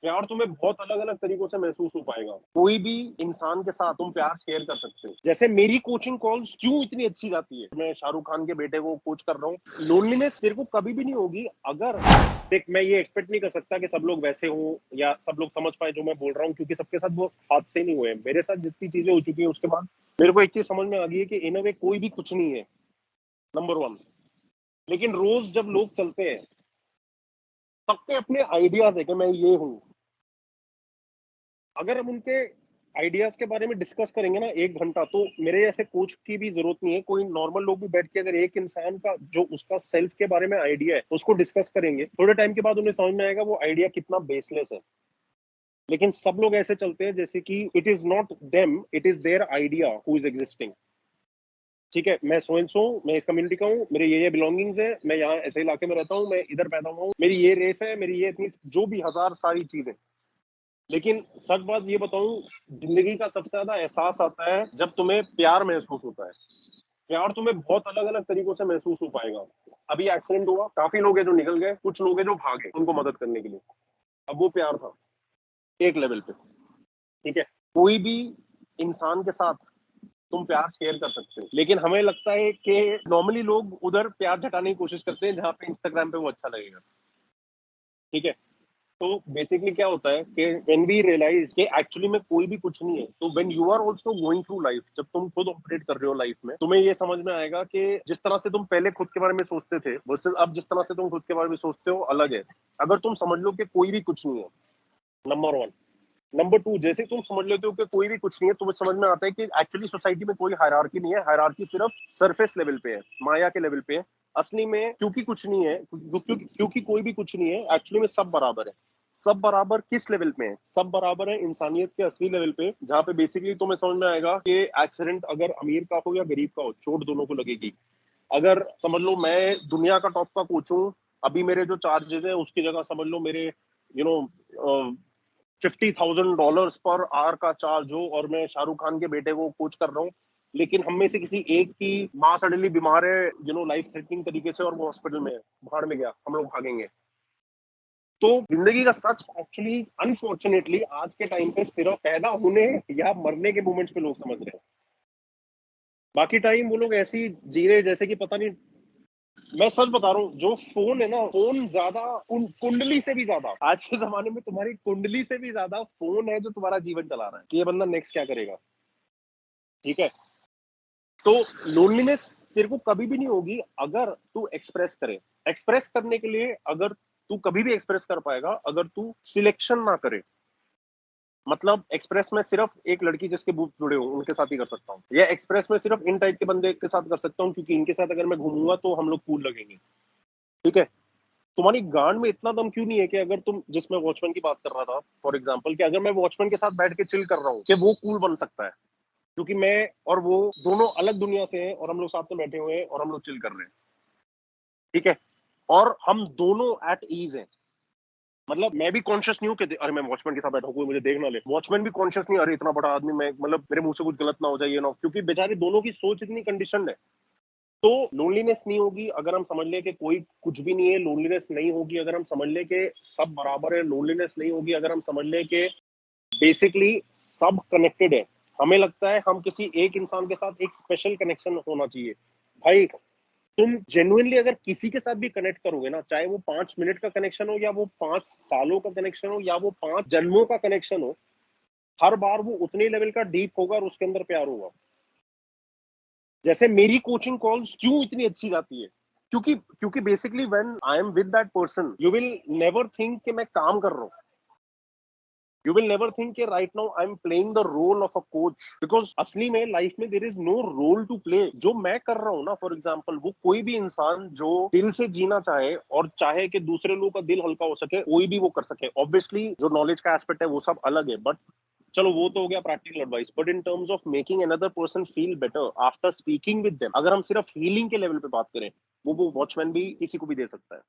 प्यार तुम्हें बहुत अलग अलग तरीकों से महसूस हो पाएगा। कोई भी इंसान के साथ तुम प्यार शेयर कर सकते हो। जैसे मेरी कोचिंग कॉल्स क्यों इतनी अच्छी जाती है, मैं शाहरुख खान के बेटे को कोच कर रहा हूँ। लोनलीनेस तेरे को कभी भी नहीं होगी अगर, देख मैं ये एक्सपेक्ट नहीं कर सकता कि सब लोग वैसे हों या सब लोग समझ पाए जो मैं बोल रहा हूँ, क्योंकि सबके साथ वो हादसे नहीं हुए हैं। मेरे साथ जितनी चीजें हो चुकी है उसके बाद मेरे को एक चीज समझ में आ गई है कि इन अ वे कोई भी कुछ नहीं है, नंबर वन। लेकिन रोज जब लोग चलते हैं, सबके अपने आइडियाज है कि मैं ये हूँ। अगर हम उनके आइडियाज के बारे में डिस्कस करेंगे ना 1 घंटा, तो मेरे जैसे कोच की भी जरूरत नहीं है, कोई नॉर्मल लोग भी बैठ के अगर एक इंसान का जो उसका सेल्फ के बारे में आइडिया है उसको डिस्कस करेंगे, थोड़े टाइम के बाद उन्हें समझ में आएगा वो आइडिया कितना बेसलेस है। लेकिन सब लोग ऐसे चलते हैं जैसे कि it is not them, it is their idea who is existing. ठीक है, मैं सो एंड सो, मैं इस कम्युनिटी का हूँ, मेरे ये बिलोंगिंग्स है, मैं यहाँ ऐसे इलाके में रहता हूँ, मैं इधर पैदा हुआ हूँ, मेरी ये रेस है, मेरी ये इतनी जो भी हजार सारी चीजें। लेकिन सच बात ये बताऊं, जिंदगी का सबसे ज्यादा एहसास आता है जब तुम्हें प्यार महसूस होता है। प्यार तुम्हें बहुत अलग अलग तरीकों से महसूस हो पाएगा। अभी एक्सीडेंट हुआ, काफी लोग हैं जो निकल गए, कुछ लोग हैं जो भागे उनको मदद करने के लिए। अब वो प्यार था एक लेवल पे। ठीक है, कोई भी इंसान के साथ तुम प्यार शेयर कर सकते हो, लेकिन हमें लगता है कि नॉर्मली लोग उधर प्यार जताने की कोशिश करते हैं जहां पे इंस्टाग्राम पे वो अच्छा लगेगा। ठीक है, तो बेसिकली क्या होता है कि व्हेन वी रियलाइज कि एक्चुअली में कोई भी कुछ नहीं है, तो when you are also going through life, जब तुम खुद ऑपरेट कर रहे हो लाइफ में, तुम्हें ये समझ में आएगा कि जिस तरह से तुम पहले खुद के बारे में सोचते थे वर्सेस अब जिस तरह से तुम खुद के बारे में सोचते हो अलग है। अगर तुम समझ लो कि कोई भी कुछ नहीं है, नंबर वन। नंबर टू, जैसे तुम समझ लेते हो कि कोई भी कुछ नहीं है, तुम्हें समझ में आता है कि एक्चुअली सोसाइटी में कोई हायरार्की नहीं है, हायरार्की सिर्फ सरफेस लेवल पे है, माया के लेवल पे है। असली में क्योंकि कुछ नहीं है, क्योंकि कोई भी कुछ नहीं है, एक्चुअली में सब बराबर है। सब बराबर किस लेवल पे है? सब बराबर है इंसानियत के असली लेवल पे, जहाँ पे बेसिकली तुम्हें समझ में आएगा कि एक्सीडेंट अगर अमीर का हो या गरीब का हो, चोट दोनों को लगेगी। अगर समझ लो मैं दुनिया का टॉप का कोच हूँ, अभी मेरे जो चार्जेस है उसकी जगह समझ लो मेरे यू नो $50,000 पर आवर का चार्ज हो, और मैं शाहरुख खान के बेटे को कोच कर रहा हूँ, लेकिन हम में से किसी एक की माँ सडनली बीमार है लाइफ थ्रेटनिंग तरीके से, और वो हॉस्पिटल में है, भाड़ में गया, हम लोग भागेंगे। तो जिंदगी का सच एक्चुअली अनफॉर्चुनेटली आज के टाइम पे सिर्फ पैदा होने या मरने के मोमेंट्स पे लोग समझ रहे हैं। बाकी टाइम वो लोग ऐसी जी रहे जैसे कि पता नहीं। मैं सच बता रहा हूँ, जो फोन है ना, फोन ज्यादा कुंडली से भी ज्यादा आज के जमाने में तुम्हारी कुंडली से भी ज्यादा फोन है जो तुम्हारा जीवन चला रहा है कि ये बंदा नेक्स्ट क्या करेगा। ठीक है, तो लोनलीनेस तेरे को कभी भी नहीं होगी अगर तू एक्सप्रेस करे। एक्सप्रेस करने के लिए अगर तू कभी भी एक्सप्रेस कर पाएगा अगर तू सिलेक्शन ना करे। मतलब एक्सप्रेस में सिर्फ एक लड़की जिसके बूथ जुड़े हो उनके साथ ही कर सकता हूँ, या एक्सप्रेस में सिर्फ इन टाइप के बंदे के साथ कर सकता हूँ क्योंकि इनके साथ अगर मैं घूमूंगा तो हम लोग कूल लगेंगे। ठीक है, तुम्हारी गांड में इतना दम क्यों नहीं है कि अगर तुम, जिसमें वॉचमैन की बात कर रहा था फॉर एग्जांपल, कि अगर मैं वॉचमैन के साथ बैठ के चिल कर रहा हूँ कि वो कूल बन सकता है, क्योंकि मैं और वो दोनों अलग दुनिया से हैं और हम लोग साथ में बैठे हुए हैं और हम लोग चिल कर रहे हैं। ठीक है, और हम दोनों एट ईज हैं। मतलब मैं भी कॉन्शियस नहीं हूँ कि अरे मैं वॉचमैन के साथ बैठा हूँ कोई मुझे देख ना ले, वॉचमैन भी कॉन्शियस नहीं, अरे इतना बड़ा आदमी, मैं मतलब मेरे मुंह से कुछ गलत ना हो जाए ना, क्योंकि बेचारे दोनों की सोच इतनी कंडीशन है। तो लोनलीनेस नहीं होगी अगर हम समझ ले कि कोई कुछ भी नहीं है। लोनलीनेस नहीं होगी अगर हम समझ ले कि सब बराबर है। लोनलीनेस नहीं होगी अगर हम समझ ले कि बेसिकली सब कनेक्टेड है। हमें लगता है हम किसी एक इंसान के साथ एक स्पेशल कनेक्शन होना चाहिए। भाई, तुम जेन्युइनली अगर किसी के साथ भी कनेक्ट करोगे ना, चाहे वो 5 मिनट का कनेक्शन हो या वो 5 सालों का कनेक्शन हो या वो 5 जन्मों का कनेक्शन हो, हर बार वो उतने लेवल का डीप होगा और उसके अंदर प्यार होगा। जैसे मेरी कोचिंग कॉल्स क्यों इतनी अच्छी जाती है, क्योंकि क्योंकि basically when I am with that person you will never think कि मैं काम कर रहा हूँ। यू विल नेवर थिंक कि right now I am playing the role of a coach, because असली में लाइफ में there is no role to play. जो मैं कर रहा हूँ ना, फॉर एग्जाम्पल, वो कोई भी इंसान जो दिल से जीना चाहे और चाहे कि दूसरे लोगों का दिल हल्का हो सके, कोई भी वो कर सके। ऑब्वियसली जो नॉलेज का एस्पेक्ट है वो सब अलग है, बट चलो वो तो हो गया practical advice. But in terms of making another person feel better after speaking with them, अगर हम सिर्फ हीलिंग के लेवल पे बात करें, वो वॉचमैन भी किसी को भी दे सकता है।